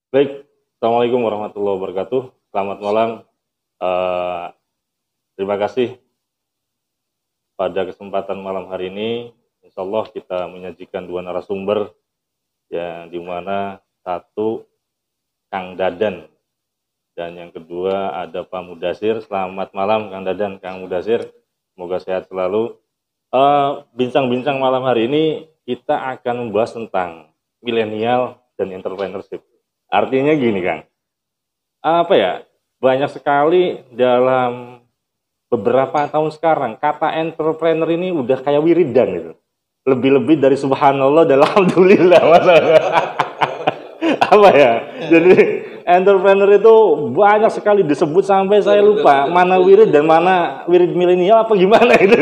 Baik, Assalamualaikum warahmatullahi wabarakatuh. Selamat malam. Eh, Terima kasih pada kesempatan malam hari ini. Insya Allah kita menyajikan dua narasumber yang dimana satu Kang Dadan dan yang kedua ada Pak Mudasir. Selamat malam Kang Dadan, Kang Mudasir. Semoga sehat selalu. Bincang-bincang malam hari ini kita akan membahas tentang milenial dan entrepreneurship. Artinya gini Kang, apa ya, banyak sekali dalam beberapa tahun sekarang kata entrepreneur ini udah kayak wiridan gitu, lebih-lebih dari subhanallah dan alhamdulillah masalah. Apa ya, jadi entrepreneur itu banyak sekali disebut sampai saya lupa mana wirid dan mana wirid milenial apa gimana itu.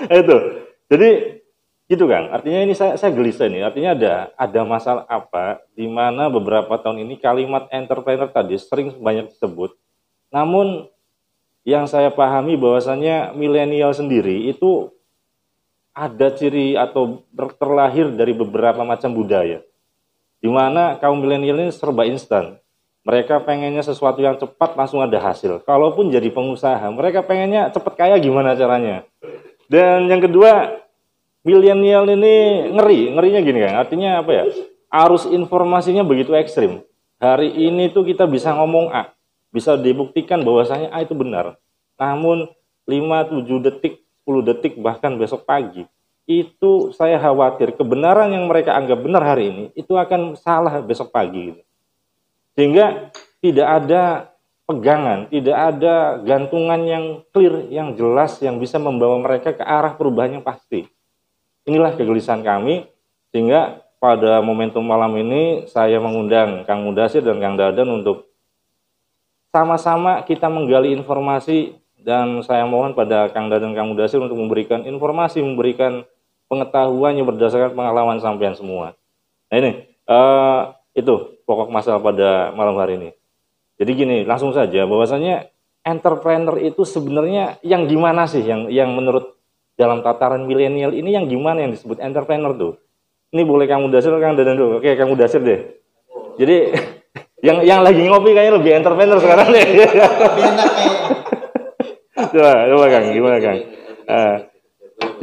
Itu jadi gitu kan, artinya ini saya gelisah nih, artinya ada masalah apa di mana beberapa tahun ini kalimat entrepreneur tadi sering banyak disebut, namun yang saya pahami bahwasannya milenial sendiri itu ada ciri atau terlahir dari beberapa macam budaya, di mana kaum milenial ini serba instan. Mereka pengennya sesuatu yang cepat langsung ada hasil. Kalaupun jadi pengusaha, mereka pengennya cepat kaya gimana caranya. Dan yang kedua, milenial ini ngerinya gini kan. Artinya apa ya? Arus informasinya begitu ekstrim. Hari ini tuh kita bisa ngomong A, bisa dibuktikan bahwasanya A itu benar. Namun 5, 7 detik, 10 detik bahkan besok pagi itu saya khawatir kebenaran yang mereka anggap benar hari ini itu akan salah besok pagi gitu. Sehingga tidak ada pegangan, tidak ada gantungan yang clear, yang jelas, yang bisa membawa mereka ke arah perubahan yang pasti. Inilah kegelisahan kami, sehingga pada momentum malam ini saya mengundang Kang Mudasir dan Kang Dadan untuk sama-sama kita menggali informasi, dan saya mohon pada Kang Dadan dan Kang Mudasir untuk memberikan informasi, memberikan pengetahuan yang berdasarkan pengalaman sampean semua. Nah ini, itu pokok masalah pada malam hari ini. Jadi gini, langsung saja bahwasanya entrepreneur itu sebenarnya yang gimana sih, yang menurut dalam tataran milenial ini yang gimana yang disebut entrepreneur tuh? Ini boleh Kang Mudasir, Kang Dadan dulu. Oke, Kang Mudasir deh. Jadi yang lagi ngopi kayaknya lebih entrepreneur sekarang deh. Coba Kang, gimana Kang?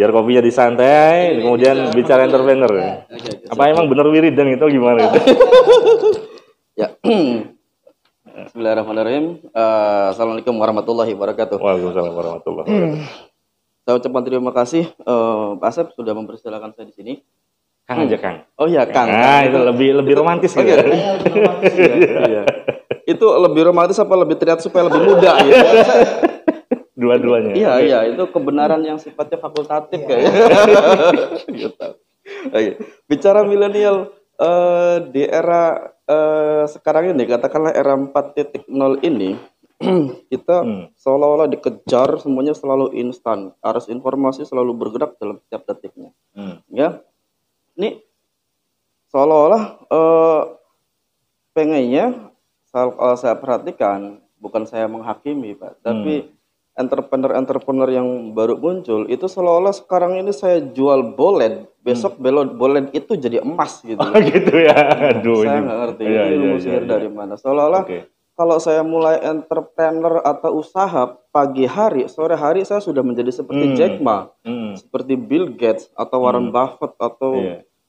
Biar kopinya disantai, kemudian bicara entrepreneur. Apa emang bener wiridan gitu gimana gitu? Ya. Bismillahirrahmanirrahim. Assalamualaikum warahmatullahi wabarakatuh. Waalaikumsalam warahmatullahi wabarakatuh. Saya ucapkan terima kasih Pak Asep sudah mempersilahkan saya di sini. Kang aja Kang. Oh iya Kang. Nah, itu lebih romantis gitu. Iya. Itu lebih romantis apa lebih terlihat supaya lebih muda ya? Dua-duanya. Iya, itu kebenaran yang sifatnya fakultatif kayaknya. Bicara milenial di era sekarang ini, katakanlah era 4.0 ini, kita seolah-olah dikejar, semuanya selalu instan, arus informasi selalu bergerak dalam setiap detiknya. Ya, ini seolah-olah pengennya, kalau saya perhatikan, bukan saya menghakimi Pak, tapi entrepreneur yang baru muncul itu seolah-olah sekarang ini saya jual bolen, besok bolen itu jadi emas gitu. Oh, gitu ya. Aduh, saya nggak ngerti ilmu sihir dari mana. Seolah-olah kalau saya mulai entrepreneur atau usaha pagi hari, sore hari saya sudah menjadi seperti Jack Ma, seperti Bill Gates atau Warren Buffett atau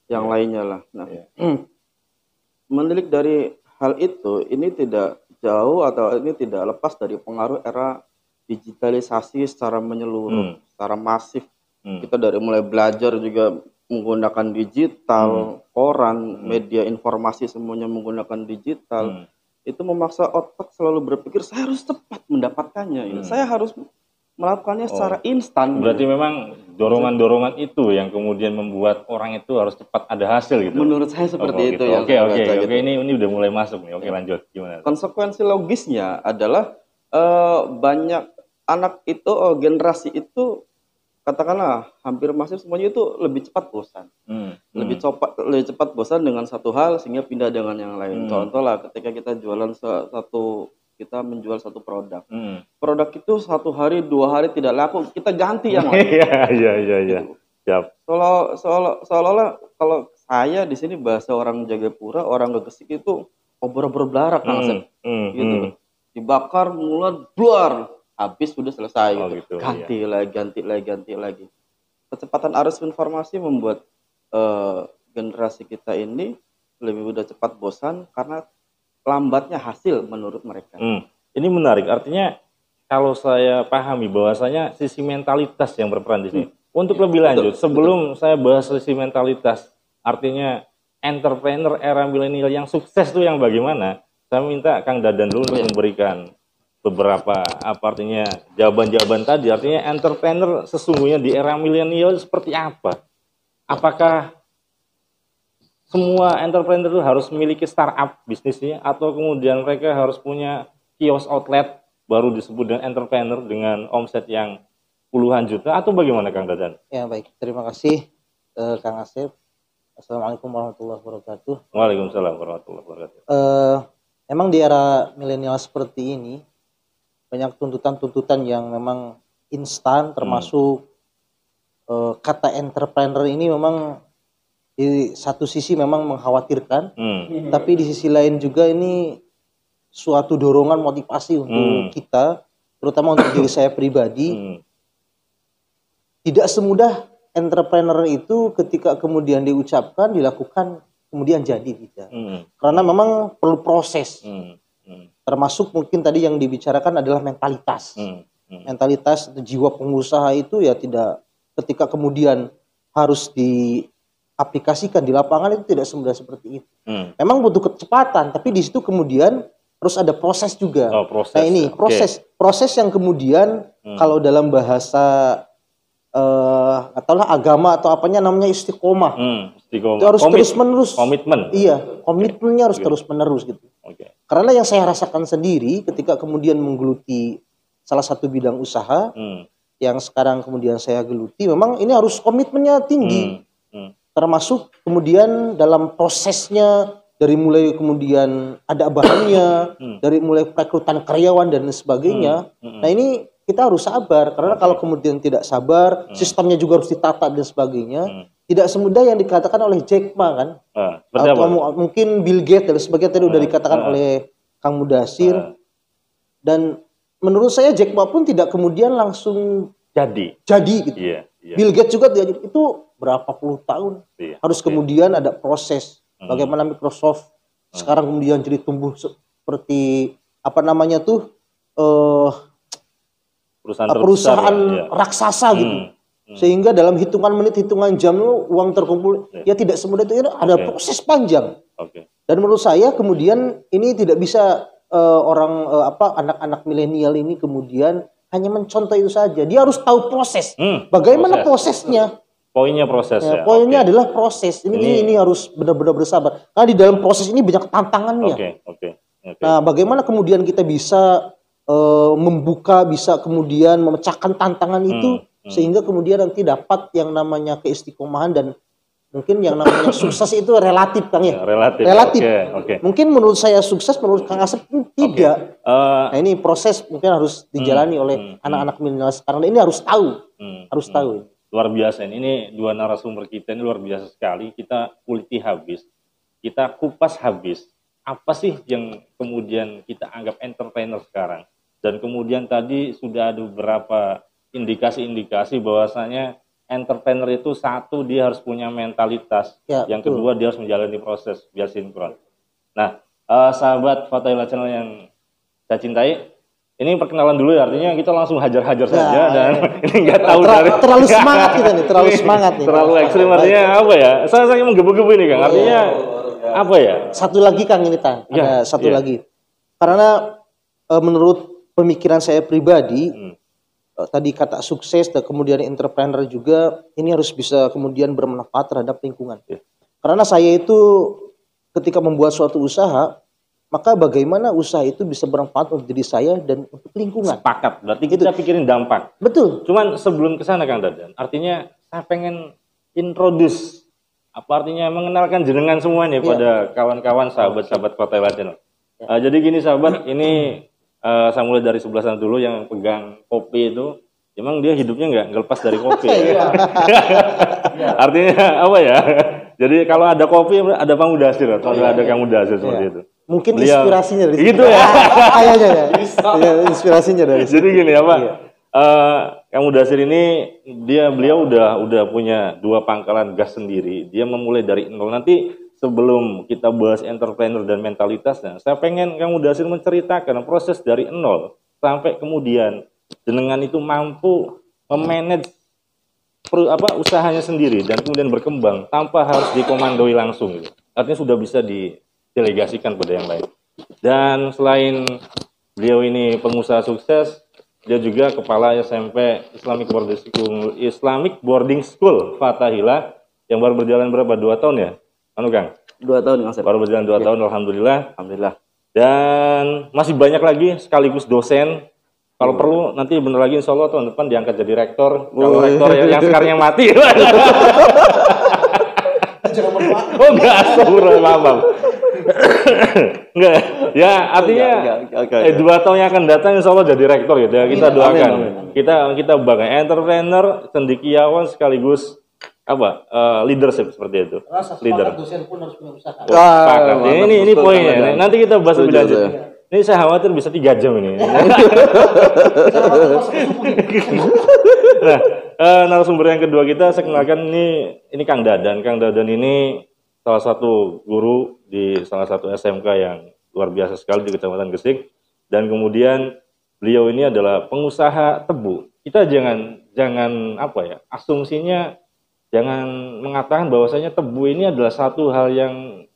yang lainnya lah. Nah, menilik dari hal itu, ini tidak jauh atau ini tidak lepas dari pengaruh era digitalisasi secara menyeluruh, secara masif. Kita dari mulai belajar juga menggunakan digital, koran, media informasi semuanya menggunakan digital. Itu memaksa otak selalu berpikir saya harus cepat mendapatkannya. Saya harus melakukannya secara instan. Berarti memang dorongan-dorongan itu yang kemudian membuat orang itu harus cepat ada hasil gitu. Menurut saya seperti itu gitu. ya. Oke, ini udah mulai masuk nih. Oke, lanjut gimana? Konsekuensi logisnya adalah banyak anak itu, generasi itu, katakanlah hampir masif semuanya itu lebih cepat bosan. Lebih cepat bosan dengan satu hal sehingga pindah dengan yang lain. Contoh lah ketika kita kita menjual satu produk. Produk itu 1 hari, 2 hari tidak laku, kita ganti yang lain. Iya. Siap. Seolah-olah kalau saya di sini bahasa orang Jagapura, orang Gegesik itu obor-obor belarak Kang Asep. Gitu. Dibakar mulai bluar, habis sudah selesai gitu. Ganti lagi. Kecepatan arus informasi membuat generasi kita ini lebih mudah cepat bosan karena lambatnya hasil menurut mereka. Ini menarik, artinya kalau saya pahami bahwasanya sisi mentalitas yang berperan di sini. Untuk lebih lanjut, sebelum saya bahas sisi mentalitas, artinya entrepreneur era milenial yang sukses itu yang bagaimana? Saya minta Kang Dadan dulu untuk memberikan beberapa artinya jawaban-jawaban tadi. Artinya entrepreneur sesungguhnya di era milenial seperti apa? Apakah semua entrepreneur itu harus memiliki startup bisnisnya atau kemudian mereka harus punya kios outlet baru disebut dengan entrepreneur dengan omset yang puluhan juta atau bagaimana Kang Dadan? Ya baik, terima kasih Kang Asep. Assalamualaikum warahmatullahi wabarakatuh. Waalaikumsalam warahmatullahi wabarakatuh. Memang di era milenial seperti ini banyak tuntutan-tuntutan yang memang instan, termasuk kata entrepreneur ini memang di satu sisi memang mengkhawatirkan, tapi di sisi lain juga ini suatu dorongan motivasi untuk kita, terutama untuk diri saya pribadi. Tidak semudah entrepreneur itu ketika kemudian diucapkan, dilakukan, kemudian jadi tidak. Karena memang perlu proses. Termasuk mungkin tadi yang dibicarakan adalah mentalitas. Mentalitas jiwa pengusaha itu ya tidak ketika kemudian harus diaplikasikan di lapangan itu tidak semudah seperti itu. Memang butuh kecepatan, tapi di situ kemudian harus ada proses juga. Nah ini proses yang kemudian kalau dalam bahasa ataulah agama atau apanya namanya istiqomah. Itu harus terus menerus. Komitmen. Iya, komitmennya harus terus menerus gitu. Karena yang saya rasakan sendiri ketika kemudian menggeluti salah satu bidang usaha yang sekarang kemudian saya geluti, memang ini harus komitmennya tinggi. Termasuk kemudian dalam prosesnya dari mulai kemudian ada bahannya, dari mulai perekrutan karyawan dan sebagainya. Nah ini kita harus sabar, karena kalau kemudian tidak sabar, sistemnya juga harus ditata dan sebagainya. Tidak semudah yang dikatakan oleh Jack Ma kan, atau mungkin Bill Gates dan sebagainya tadi udah dikatakan oleh Kang Mudasir. Dan menurut saya Jack Ma pun tidak kemudian langsung jadi gitu. Bill Gates juga itu berapa puluh tahun harus kemudian ada proses. Bagaimana Microsoft sekarang kemudian jadi tumbuh seperti apa namanya tuh perusahaan raksasa gitu. Sehingga dalam hitungan menit, hitungan jam uang terkumpul ya tidak semudah itu, ada proses panjang. Dan menurut saya kemudian ini tidak bisa anak-anak milenial ini kemudian hanya mencontoh itu saja. Dia harus tahu proses. Bagaimana prosesnya? Poinnya proses ya. Poinnya adalah proses. Ini harus benar-benar bersabar. Karena di dalam proses ini banyak tantangannya. Nah, bagaimana kemudian kita bisa membuka, bisa kemudian memecahkan tantangan itu sehingga kemudian nanti dapat yang namanya keistiqomahan dan mungkin yang namanya sukses itu relatif Kang ya. Relatif. Mungkin menurut saya sukses, menurut Kang Asep tidak. Nah, ini proses mungkin harus dijalani oleh anak-anak milenial sekarang. Ini harus tahu. Harus tahu. Luar biasa ini dua narasumber kita ini luar biasa sekali. Kita kuliti habis. Kita kupas habis. Apa sih yang kemudian kita anggap entrepreneur sekarang? Dan kemudian tadi sudah ada beberapa indikasi-indikasi bahwasanya entrepreneur itu satu dia harus punya mentalitas, yang kedua dia harus menjalani proses biar sinkron. Nah, sahabat Fathahillah Channel yang saya cintai, ini perkenalan dulu ya, artinya kita langsung hajar-hajar saja dan ini nggak tahu terlalu semangat kita nih, terlalu semangat nih. Terlalu ekstrim artinya apa ya? Saya menggebu-gebu ini Kang, artinya apa ya? Satu lagi Kang ini ada satu lagi. Karena menurut pemikiran saya pribadi, tadi kata sukses dan kemudian entrepreneur juga ini harus bisa kemudian bermanfaat terhadap lingkungan. Karena saya itu ketika membuat suatu usaha, maka bagaimana usaha itu bisa bermanfaat untuk diri saya dan untuk lingkungan. Sepakat, berarti kita pikirin dampak. Betul. Cuman sebelum ke sana Kang Dadan, artinya saya pengen introduce, apa artinya mengenalkan jenengan semua nih pada kawan-kawan sahabat-sahabat Fathahillah Channel. Jadi gini sahabat, ini saya mulai dari sebelah sana dulu yang pegang kopi itu, emang dia hidupnya nggak lepas dari kopi. Ya? Artinya apa ya? Jadi kalau ada kopi ada Pak Mudasir, atau ada Kang Mudasir seperti itu. Mungkin inspirasinya dari situ. Gitu ya. Kayaknya ya. Inspirasinya dari situ. Jadi gini ya Pak. Kang Mudasir ini beliau udah punya 2 pangkalan gas sendiri. Dia memulai dari nol. Nanti sebelum kita bahas entrepreneur dan mentalitasnya, saya pengen Kang Mudasir menceritakan proses dari nol sampai kemudian jenengan itu mampu memanage usahanya sendiri dan kemudian berkembang tanpa harus dikomandoi langsung gitu. Artinya sudah bisa didelegasikan pada yang lain. Dan selain beliau ini pengusaha sukses, dia juga kepala SMP Islamic Boarding School Fatahillah yang baru berjalan berapa? 2 tahun ya? Kang? 2 tahun Kang Asep. Baru berjalan 2 tahun, alhamdulillah. Dan masih banyak lagi sekaligus dosen. Kalau perlu nanti bener lagi insya Allah tahun depan diangkat jadi rektor. Kalau rektor yang sekarang yang mati. Oh enggak, astagfirullah, maaf. Enggak, ya artinya 2 tahun yang akan datang insya Allah jadi rektor gitu ya. Kita doakan. Kita bangga entrepreneur, cendekiawan sekaligus leadership seperti itu. Leader. Dosen pun harus punya usaha. Ini poinnya. Nanti kita bahas lebih lanjut. Ini saya khawatir bisa 3 jam ini. Nah, narasumber yang kedua kita saya kenalkan ini Kang Dadan. Kang Dadan ini salah satu guru di salah satu SMK yang luar biasa sekali di Kecamatan Gresik. Dan kemudian beliau ini adalah pengusaha tebu. Kita jangan asumsinya jangan mengatakan bahwasanya tebu ini adalah satu hal yang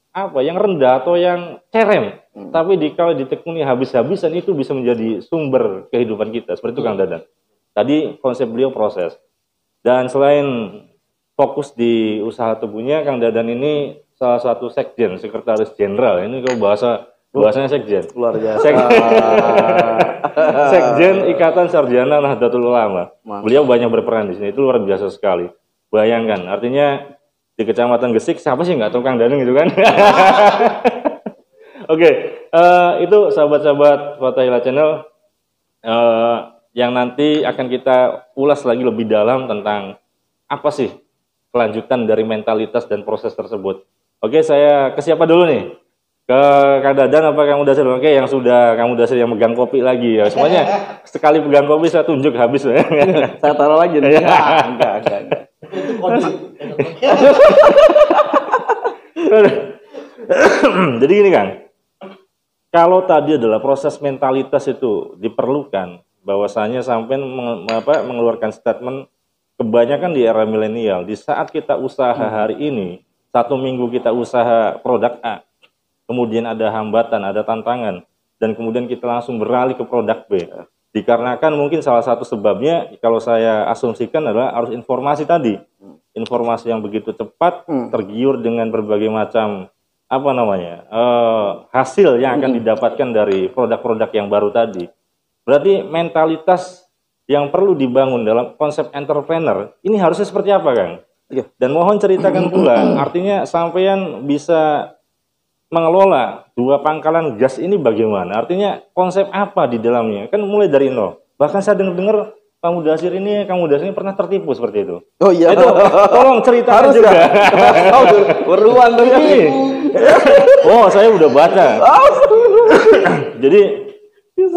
rendah atau yang cerem. Tapi kalau ditekuni habis-habisan itu bisa menjadi sumber kehidupan kita. Seperti itu Kang Dadan. Tadi konsep beliau proses. Dan selain fokus di usaha tebunya, Kang Dadan ini salah satu sekjen, sekretaris jenderal. Ini kalau bahasanya sekjen. Luar biasa. Sekjen Ikatan Sarjana Nahdlatul Ulama. Beliau banyak berperan di sini. Itu luar biasa sekali. Bayangkan, artinya di Kecamatan Gresik siapa sih nggak tahu Kang Dadan gitu kan? Oke, itu sahabat-sahabat Fatahillah Channel yang nanti akan kita ulas lagi lebih dalam tentang apa sih kelanjutan dari mentalitas dan proses tersebut. Oke, saya ke siapa dulu nih? Ke Kang Dadan apa Kang Mudasir? Oke, yang sudah Kang Mudasir yang megang kopi lagi ya. Semuanya sekali pegang kopi saya tunjuk habis. Saya taruh lagi nih. Enggak. Itu kode. Jadi gini Kang, kalau tadi adalah proses mentalitas itu diperlukan, bahwasanya sampai mengeluarkan statement kebanyakan di era milenial, di saat kita usaha hari ini, 1 minggu kita usaha produk A, kemudian ada hambatan, ada tantangan, dan kemudian kita langsung beralih ke produk B. Dikarenakan mungkin salah satu sebabnya, kalau saya asumsikan adalah arus informasi tadi. Informasi yang begitu cepat, tergiur dengan berbagai macam hasil yang akan didapatkan dari produk-produk yang baru tadi. Berarti mentalitas yang perlu dibangun dalam konsep entrepreneur, ini harusnya seperti apa Kang? Dan mohon ceritakan pula, artinya sampean bisa mengelola 2 pangkalan gas ini bagaimana? Artinya konsep apa di dalamnya? Kan mulai dari nol. Bahkan saya dengar Kang Mudasir ini pernah tertipu seperti itu. Oh iya. Itu tolong ceritakan juga. Beruan tuh. Oh, saya udah baca. Jadi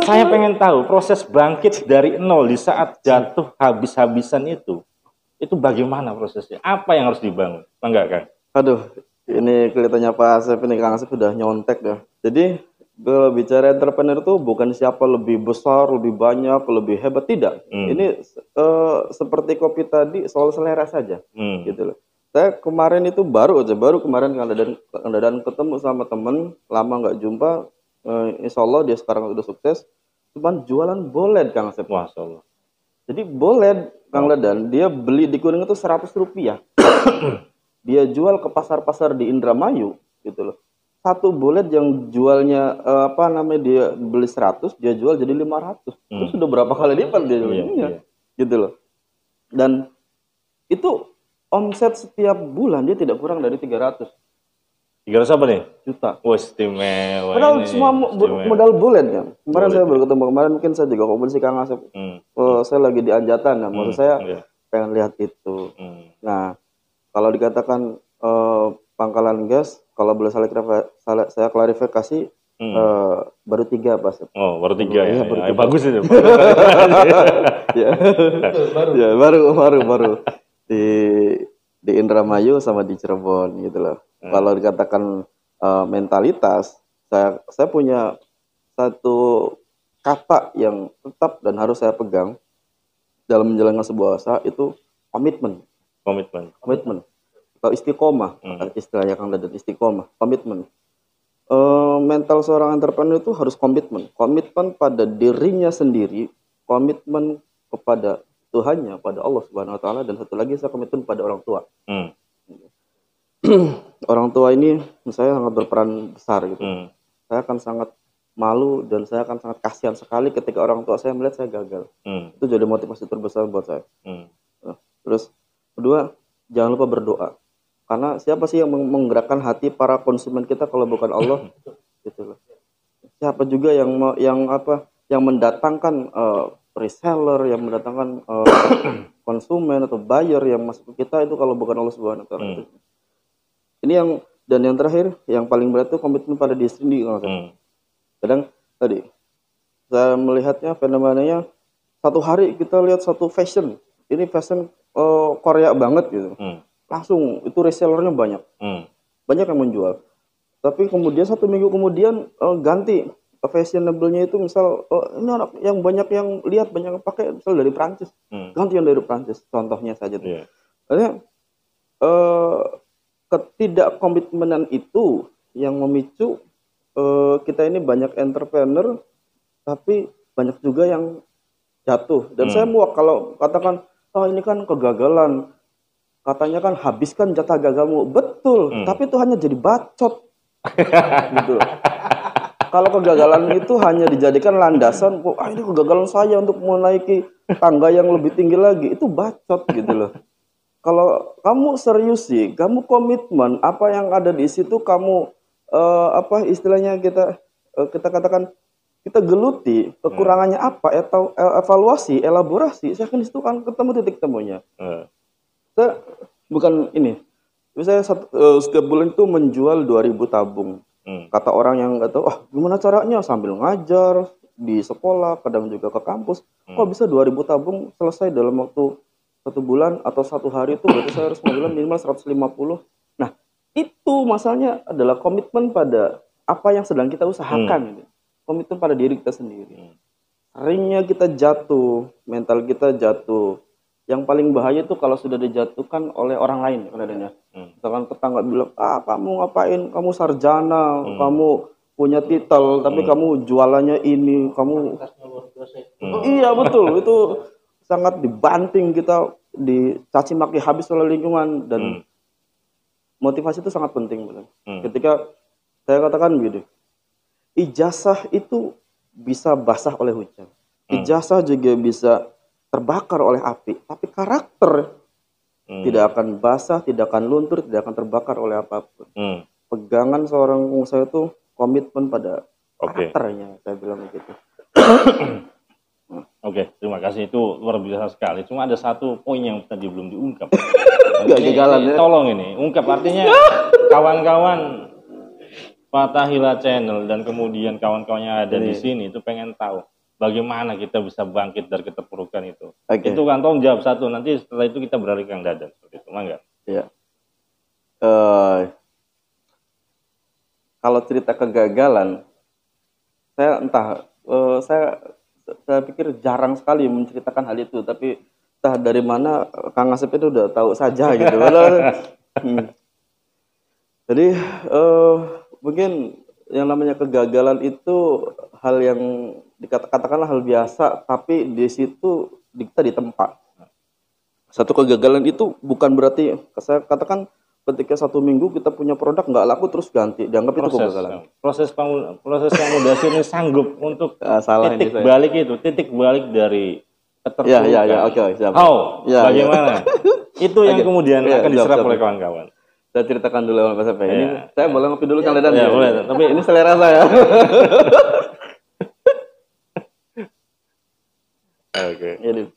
saya pengen tahu proses bangkit dari nol di saat jatuh habis-habisan itu bagaimana prosesnya? Apa yang harus dibangun? Enggak Kang? Aduh, ini kelihatannya Pak Asep ini Kang Asep sudah nyontek dah. Jadi kalau bicara entrepreneur itu bukan siapa lebih besar, lebih banyak, lebih hebat, tidak. Ini seperti kopi tadi soal selera saja, gitu loh. Saya kemarin itu baru kemarin Kang Dadan ketemu sama temen lama nggak jumpa. Insya Allah dia sekarang udah sukses. Cuman jualan boled Kang Asep. Masya Allah. Jadi boled Kang Dadan dia beli di Kuningan itu 100 rupiah. Dia jual ke pasar-pasar di Indramayu, gitu loh. Satu boled yang jualnya dia beli 100, dia jual jadi 500. Itu sudah berapa kali lipat dia jualnya, gitu loh. Dan itu omset setiap bulan dia tidak kurang dari 300. 300 apa nih? Juta. Wah, istimewa. Padahal semua modal boled kan. Kemarin saya baru ketemu, mungkin saya juga komunikasi Kang Asep. Saya lagi di Anjatan, maksud saya pengen lihat itu. Nah, kalau dikatakan pangkalan gas, kalau boleh saya klarifikasi, baru 3 Pak. Oh, baru 3 ya. Iya, baru Ya, 3. bagus itu. Ya. Ya, baru di Indramayu sama di Cirebon gitu loh. Kalau dikatakan mentalitas, saya punya satu kata yang tetap dan harus saya pegang dalam menjalankan sebuah usaha, itu komitmen. Komitmen atau istiqomah, istilahnya Kang Dadan, istiqomah, komitmen. Mental seorang entrepreneur itu harus komitmen pada dirinya sendiri, komitmen kepada Tuhannya, pada Allah Subhanahu Wa Taala, dan satu lagi saya komitmen pada orang tua. Orang tua ini saya sangat berperan besar gitu. Saya akan sangat malu dan saya akan sangat kasihan sekali ketika orang tua saya melihat saya gagal. Itu jadi motivasi terbesar buat saya. Nah, terus kedua, jangan lupa berdoa. Karena siapa sih yang menggerakkan hati para konsumen kita kalau bukan Allah? Gitu loh. Siapa juga yang mendatangkan reseller, yang mendatangkan konsumen atau buyer yang masuk ke kita itu kalau bukan Allah Subhanahu Wa Taala. Ini yang terakhir, yang paling berat itu komitmen pada diri sendiri. Kadang tadi saya melihatnya fenomenanya, satu hari kita lihat satu fashion, ini fashion Korea banget gitu. Langsung itu resellernya banyak yang menjual. Tapi kemudian 1 minggu kemudian ganti fashionable-nya itu, misal ini anak yang banyak yang lihat, banyak yang pakai, misal dari Prancis, ganti yang dari Prancis, contohnya saja tuh. Artinya ketidakkomitmenan itu yang memicu kita ini banyak entrepreneur tapi banyak juga yang jatuh. Dan saya muak kalau katakan, ini kan kegagalan, katanya kan habiskan jatah gagalmu. Betul, tapi itu hanya jadi bacot. Gitu. Kalau kegagalan itu hanya dijadikan landasan, ini kegagalan saya untuk menaiki tangga yang lebih tinggi lagi, itu bacot gitu loh. Kalau kamu serius sih, kamu komitmen, apa yang ada di situ kamu istilahnya kita katakan, kita geluti kekurangannya apa, atau evaluasi, elaborasi, saya kan di situ kan ketemu titik temunya. Saya bukan ini, saya setiap bulan itu menjual 2.000 tabung. Kata orang yang nggak tahu, gimana caranya, sambil ngajar di sekolah, kadang juga ke kampus, kok bisa 2.000 tabung selesai dalam waktu 1 bulan atau 1 hari, itu berarti saya harus menjual minimal 150. Nah, itu masalahnya adalah komitmen pada apa yang sedang kita usahakan. Komitmen pada diri kita sendiri. Seringnya kita jatuh, mental kita jatuh. Yang paling bahaya itu kalau sudah dijatuhkan oleh orang lain, kadang-kadang. Misalkan tetangga bilang, kamu ngapain, kamu sarjana, kamu punya titel, tapi kamu jualannya ini, kamu... Iya betul, itu sangat dibanting, kita dicaci maki habis oleh lingkungan. Dan motivasi itu sangat penting. Ketika saya katakan gini, ijazah itu bisa basah oleh hujan, ijazah juga bisa terbakar oleh api, tapi karakter tidak akan basah, tidak akan luntur, tidak akan terbakar oleh apapun. Pegangan seorang pengusaha itu komitmen pada karakternya, saya bilang begitu. Oke, terima kasih, itu luar biasa sekali. Cuma ada satu poin yang tadi belum diungkap. Tolong ini ungkap, artinya kawan-kawan Fathahillah Channel dan kemudian kawan-kawannya ada di sini itu pengen tahu bagaimana kita bisa bangkit dari keterpurukan itu. Itu kan tolong jawab satu, nanti setelah itu kita beralih ke Kang Dadan. Seperti itu, mangga. Ya. Kalau cerita kegagalan, saya pikir jarang sekali menceritakan hal itu, tapi entah dari mana Kang Asep itu udah tahu saja gitu. Jadi mungkin yang namanya kegagalan itu hal yang dikatakanlah hal biasa, tapi di situ kita ditempa. Satu kegagalan itu bukan berarti, saya katakan ketika 1 minggu kita punya produk nggak laku terus ganti, dianggap itu kegagalan. Proses pengudasi ini sanggup untuk titik balik dari keterpurukan. Bagaimana? Itu yang kemudian akan diserap oleh kawan-kawan. Saya ceritakan dulu Mas Epe. Ini saya boleh ngopi dulu Kang Dadan? Ya, boleh. Tapi ini selera saya. Jadi,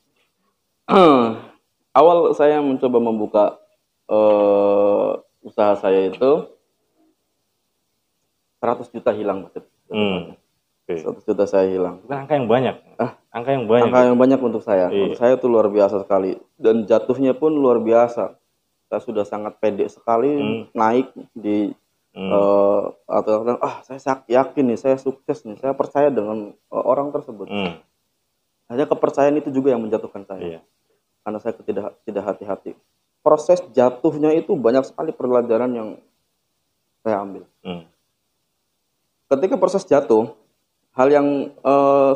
awal saya mencoba membuka usaha saya itu 100 juta hilang, Mas. Okay. 100 juta saya hilang. Bukan angka yang banyak. Angka yang banyak. Angka yang banyak untuk saya. Iya. Untuk saya itu luar biasa sekali. Dan jatuhnya pun luar biasa. Saya sudah sangat pede sekali naik di atau saya yakin nih, saya sukses nih, saya percaya dengan orang tersebut. Hanya kepercayaan itu juga yang menjatuhkan saya. Iya. Karena saya tidak hati-hati. Proses jatuhnya itu banyak sekali pelajaran yang saya ambil. Ketika proses jatuh, hal yang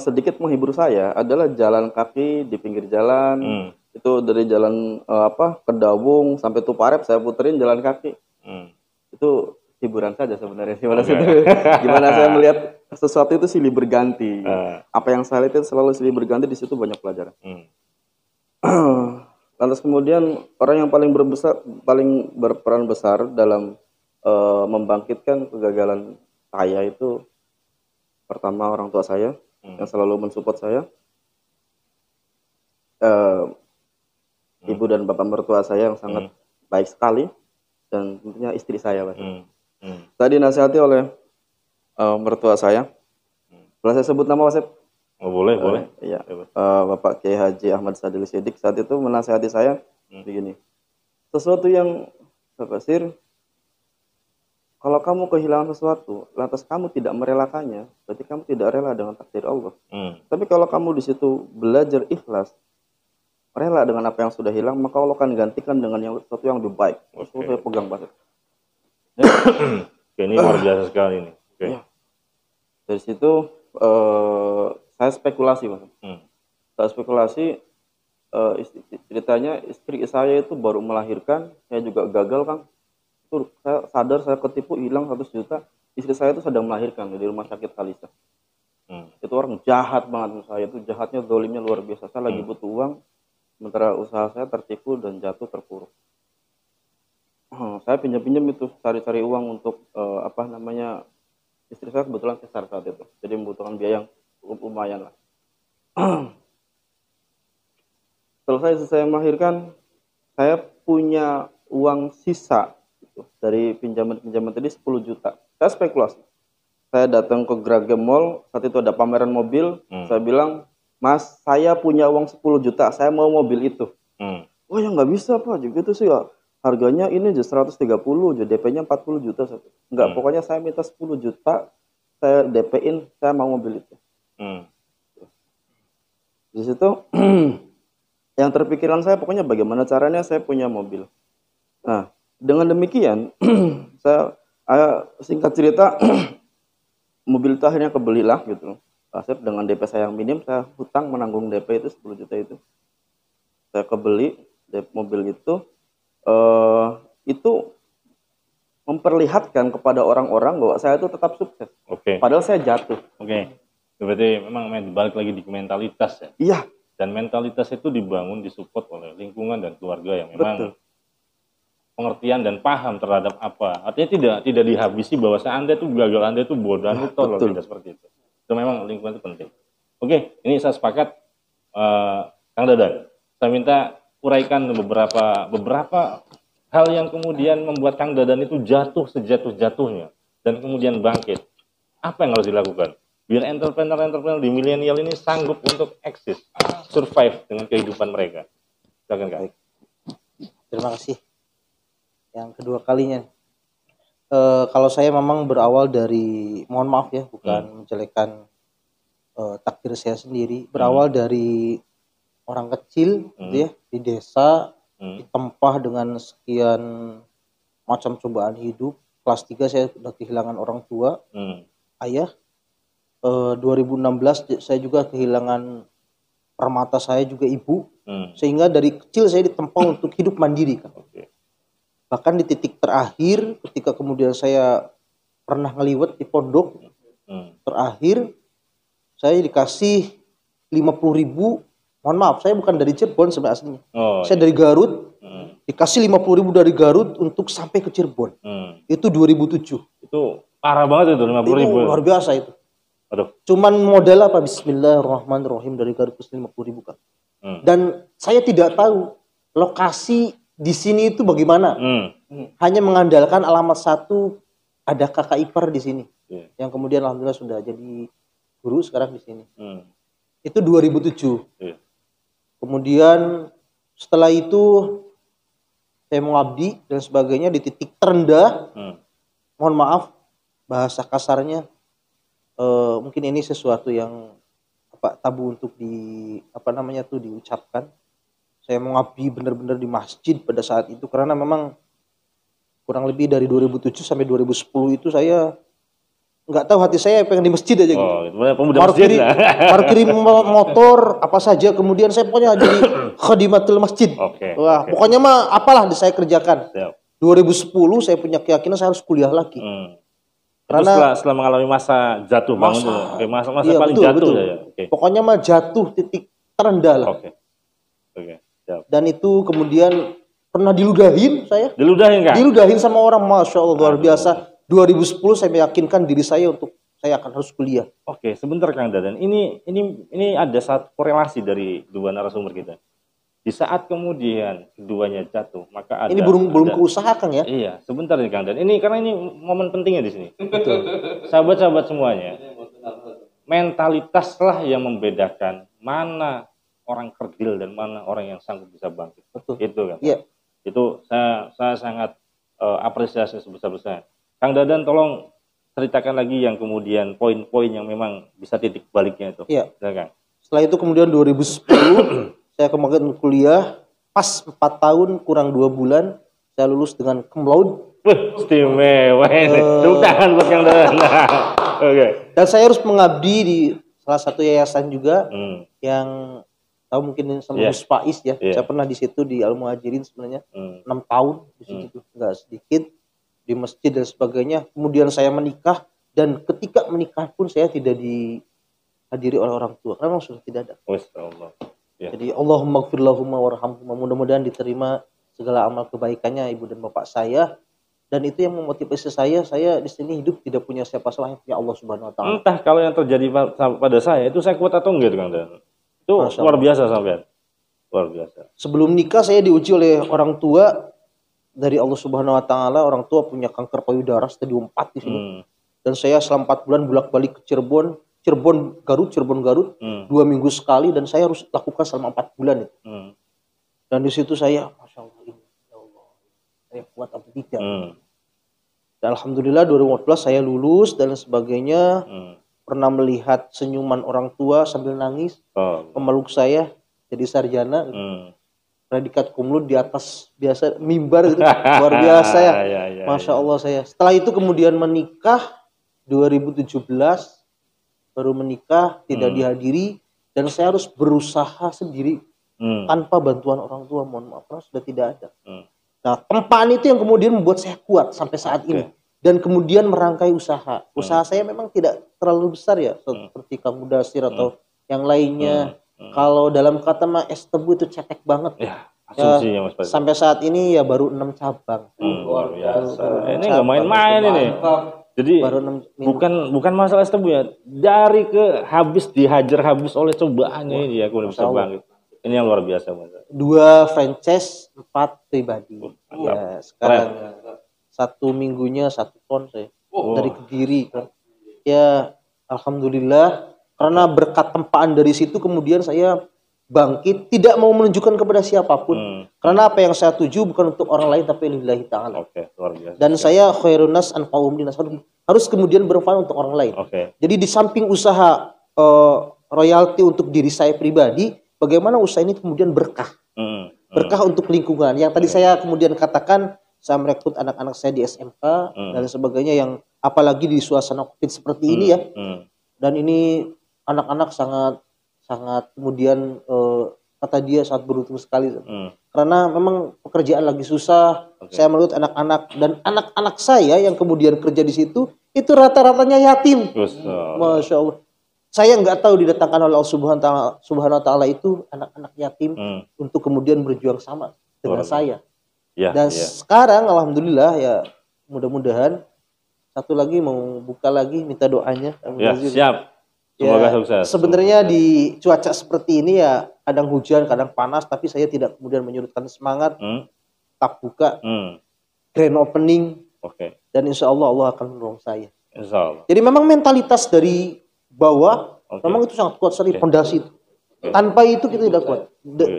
sedikit menghibur saya adalah jalan kaki di pinggir jalan. Itu dari jalan Kedawung sampai Tuparep saya puterin jalan kaki. Itu hiburan saja sebenarnya. Gimana saya melihat sesuatu itu silih berganti. Apa yang saya lihat itu selalu silih berganti, di situ banyak pelajaran. Lantas kemudian orang yang paling berperan besar dalam membangkitkan kegagalan saya itu pertama orang tua saya yang selalu mensupport saya, ibu dan bapak mertua saya yang sangat baik sekali, dan tentunya istri saya, Mas. Tadi dinasihati oleh mertua saya. Boleh saya sebut nama, Mas? Boleh. Iya. Bapak Kiai Haji Ahmad Sadil Siddiq saat itu menasihati saya begini. Sesuatu yang Basir, kalau kamu kehilangan sesuatu, lantas kamu tidak merelakannya, berarti kamu tidak rela dengan takdir Allah. Tapi kalau kamu di situ belajar ikhlas, rela dengan apa yang sudah hilang, maka Allah akan gantikan dengan sesuatu yang lebih baik. Itu saya pegang banget. Ini luar biasa sekali ini. Ya. Dari situ saya spekulasi, Mas. Saya spekulasi, ceritanya istri saya itu baru melahirkan, saya juga gagal, Kang. Itu saya sadar, saya ketipu, hilang 100 juta. Istri saya itu sedang melahirkan di rumah sakit Kalisa. Itu orang jahat banget saya, itu jahatnya, zalimnya luar biasa. Saya lagi butuh uang, sementara usaha saya tertipu dan jatuh terpuruk. Saya pinjam itu, cari-cari uang untuk istri saya kebetulan sesar saat itu, jadi membutuhkan biaya yang lumayan lah. Selesai melahirkan, saya punya uang sisa gitu, dari pinjaman tadi 10 juta. Saya spekulasi. Saya datang ke Gragem Mall, saat itu ada pameran mobil. Saya bilang, Mas, saya punya uang 10 juta, saya mau mobil itu. Oh ya nggak bisa, Pak, juga itu sih ya. Harganya ini aja 130, jadi DP-nya 40 juta. Enggak, pokoknya saya minta 10 juta, saya DP-in, saya mau mobil itu. Di situ, yang terpikiran saya pokoknya bagaimana caranya saya punya mobil. Nah, dengan demikian, saya singkat cerita, mobil itu akhirnya kebelilah gitu. Dengan DP saya yang minim, saya hutang menanggung DP itu 10 juta itu. Saya kebeli mobil itu memperlihatkan kepada orang-orang bahwa saya itu tetap sukses. Padahal saya jatuh. Berarti memang balik lagi di mentalitas ya. Iya. Dan mentalitas itu dibangun, disupport oleh lingkungan dan keluarga yang memang pengertian dan paham terhadap apa. Artinya tidak dihabisi bahwa Anda itu gagal, Anda itu bodoh, Anda itu tolol, tidak seperti itu. Itu memang lingkungan itu penting. Ini saya sepakat, Kang Dadan. Saya minta uraikan beberapa hal yang kemudian membuat Kang Dadan itu jatuh sejatuh-jatuhnya dan kemudian bangkit. Apa yang harus dilakukan biar entrepreneur di milenial ini sanggup untuk eksis, survive dengan kehidupan mereka? Silakan, Kak. Terima kasih. Yang kedua kalinya, kalau saya memang berawal dari, mohon maaf ya, bukan menjelekkan takdir saya sendiri, berawal dari orang kecil gitu ya, di desa, ditempah dengan sekian macam cobaan hidup. Kelas 3 saya sudah kehilangan orang tua, ayah. 2016 saya juga kehilangan permata saya juga, ibu. Sehingga dari kecil saya ditempa untuk hidup mandiri, kan. Bahkan di titik terakhir ketika kemudian saya pernah ngeliwet di pondok, terakhir saya dikasih 50.000. Mohon maaf, saya bukan dari Cirebon sebenarnya aslinya. Saya dari Garut. Dikasih 50.000 dari Garut untuk sampai ke Cirebon. Itu 2007. Itu parah banget itu 50.000. Itu luar biasa itu. Aduh. Cuman modal apa? Bismillahirrahmanirrahim, dari Garut ke 50.000, kan. Dan saya tidak tahu lokasi di sini itu bagaimana. hanya mengandalkan alamat satu, ada kakak ipar di sini. Iya. Yang kemudian alhamdulillah sudah jadi guru sekarang di sini. Itu 2007. Iya. Kemudian setelah itu saya mengabdi dan sebagainya di titik terendah. Mohon maaf bahasa kasarnya, mungkin ini sesuatu yang tabu untuk diucapkan. Saya mengabdi benar-benar di masjid pada saat itu karena memang kurang lebih dari 2007 sampai 2010 itu saya nggak tahu, hati saya pengen di masjid aja gitu. Pemuda masjid lah. Parkirin motor apa saja, kemudian saya pokoknya jadi khadimatul masjid. Wah, pokoknya mah apalah saya kerjakan. 2010 saya punya keyakinan saya harus kuliah lagi. Karena setelah mengalami masa jatuh bangun itu, masa iya, paling betul, jatuh betul. Ya. Pokoknya mah jatuh titik terendah lah. Dan itu kemudian pernah diludahin saya. Diludahin kan? Diludahin sama orang, masya Allah luar biasa. 2010 saya meyakinkan diri saya untuk saya akan harus kuliah. Sebentar Kang Dadan. Ini ada satu korelasi dari dua narasumber kita. Di saat kemudian keduanya jatuh, maka ada. Ini belum keusahakan ya? Iya, sebentar nih Kang Dadan. Ini karena ini momen pentingnya di sini. Sahabat-sahabat semuanya, mentalitaslah yang membedakan mana orang kerdil dan mana orang yang sanggup bisa bangkit. Betul. Itu kan. Iya. Itu saya sangat apresiasi sebesar-besarnya. Kang Dadan tolong ceritakan lagi yang kemudian poin-poin yang memang bisa titik baliknya itu. Iya. Kang. Setelah itu kemudian 2010 saya kembali kuliah, pas 4 tahun kurang 2 bulan saya lulus dengan cum laude. Istimewa ini. Tepuk tangan buat Kang Dadan. Dan saya harus mengabdi di salah satu yayasan juga yang tahu mungkin sama Gus Faiz ya. Saya pernah di situ di Al Muhajirin sebenarnya 6 tahun di situ, enggak sedikit, di masjid dan sebagainya. Kemudian saya menikah dan ketika menikah pun saya tidak dihadiri oleh orang tua karena memang sudah tidak ada. Jadi Allahumma gfir lahumma warhamhumma, mudah-mudahan diterima segala amal kebaikannya ibu dan bapak saya. Dan itu yang memotivasi saya di sini hidup tidak punya siapa-siapa, yang punya Allah Subhanahu wa taala. Entah kalau yang terjadi pada saya itu saya kuat atau enggak Kang Dadan. Itu luar biasa sampean. Luar biasa. Sebelum nikah saya diuji oleh orang tua dari Allah Subhanahu wa taala. Orang tua punya kanker payudara stadium 4 di sini. Dan saya selama 4 bulan bolak-balik ke Cirebon Garut, 2 minggu sekali, dan saya harus lakukan selama 4 bulan itu. Dan di situ saya, masya Allah, ya Allah, saya kuat atau tidak. Dan alhamdulillah 2014 saya lulus dan sebagainya. Pernah melihat senyuman orang tua sambil nangis, memeluk saya jadi sarjana. Predikat cum laude di atas biasa mimbar gitu, luar biasa ya. Masya Allah saya. Setelah itu kemudian menikah 2017. Baru menikah, tidak dihadiri, dan saya harus berusaha sendiri tanpa bantuan orang tua. Mohon maaf, karena sudah tidak ada. Nah, tempaan itu yang kemudian membuat saya kuat sampai saat ini. Dan kemudian merangkai usaha. Usaha saya memang tidak terlalu besar ya, seperti Kang Mudasir atau yang lainnya. Kalau dalam kata mah es tebu itu cetek banget. Asumsinya Mas. Sampai saat ini ya baru 6 cabang. Luar biasa. Ini nggak main-main ini. Jadi bukan masalah es tebu ya, dari ke dihajar habis oleh cobaannya ini ya, aku bisa bangkit. Ini yang luar biasa Mas. 2 franchise, 4 pribadi. Ya, sekarang 1 minggunya 1 ton saya dari Kediri kan. Ya alhamdulillah, karena berkat tempaan dari situ kemudian saya bangkit, tidak mau menunjukkan kepada siapapun. Karena apa yang saya tuju bukan untuk orang lain tapi lillahi ta'ala. Luar biasa. Dan saya khairun nas anfa'uhum linnas, harus kemudian bermanfaat untuk orang lain. Jadi di samping usaha royalti untuk diri saya pribadi, bagaimana usaha ini kemudian berkah. Berkah untuk lingkungan. Yang tadi saya kemudian katakan, saya merekrut anak-anak saya di SMK dan sebagainya, yang apalagi di suasana Covid seperti ini ya. Dan ini anak-anak sangat kemudian kata dia sangat beruntung sekali. Karena memang pekerjaan lagi susah. Saya merekrut anak-anak, dan anak-anak saya yang kemudian kerja di situ itu rata-ratanya yatim. Masya Allah. Saya nggak tahu didatangkan oleh Allah Subhanahu wa taala itu anak-anak yatim untuk kemudian berjuang sama dengan saya. Dan sekarang alhamdulillah ya, mudah-mudahan satu lagi mau buka lagi, minta doanya. Siap. Semoga sukses. Sebenarnya di cuaca seperti ini ya, kadang hujan, kadang panas, tapi saya tidak kemudian menyurutkan semangat. Tak buka. grand opening. Oke. Dan insya Allah akan menolong saya. Insya Allah. Jadi memang mentalitas dari bawah memang itu sangat kuat sekali, fondasi itu. Tanpa itu kita tidak kuat.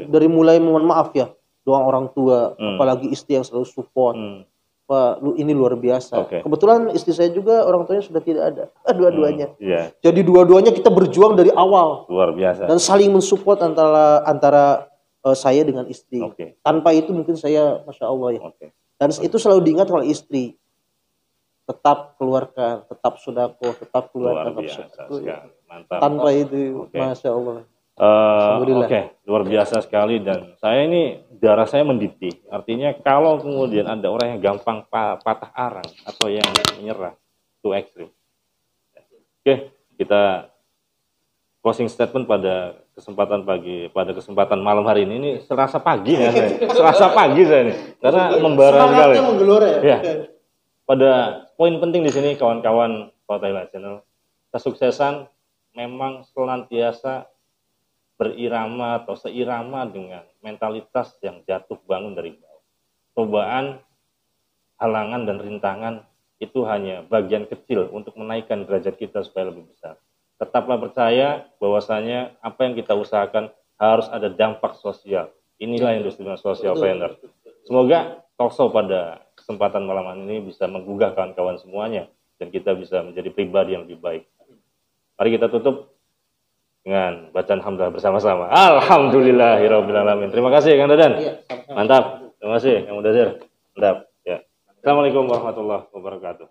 Dari mulai mohon maaf ya, doa orang tua, apalagi istri yang selalu support. Pak, ini luar biasa. Kebetulan istri saya juga orang tuanya sudah tidak ada, dua-duanya. Jadi dua-duanya kita berjuang dari awal. Luar biasa. Dan saling mensupport antara saya dengan istri. Tanpa itu mungkin saya, masya Allah ya. Dan itu selalu diingat oleh istri. Tetap keluarkan, tetap sodako, tetap keluarkan. Luar biasa sekali. Mantap. Tanpa itu, masya Allah. Luar biasa sekali. Dan saya ini darah saya mendidih. Artinya kalau kemudian ada orang yang gampang patah arang atau yang menyerah, itu ekstrim. Oke, kita closing statement pada kesempatan malam hari ini. Ini serasa pagi ya saya. Serasa pagi saya ini. Karena membara sekali. Ya. Pada poin penting di sini kawan-kawan Fatahillah Channel, kesuksesan memang senantiasa berirama atau seirama dengan mentalitas yang jatuh bangun dari bawah. Cobaan, halangan dan rintangan itu hanya bagian kecil untuk menaikkan derajat kita supaya lebih besar. Tetaplah percaya bahwasanya apa yang kita usahakan harus ada dampak sosial. Inilah yang disebut social planner. Semoga talkshow pada kesempatan malam ini bisa menggugah kawan-kawan semuanya dan kita bisa menjadi pribadi yang lebih baik. Mari kita tutup dengan bacaan hamdalah bersama-sama. Alhamdulillahirabbil alamin. Terima kasih Kang Dadan. Mantap. Terima kasih Kang Mudazir. Mantap. Ya. Assalamualaikum warahmatullahi wabarakatuh.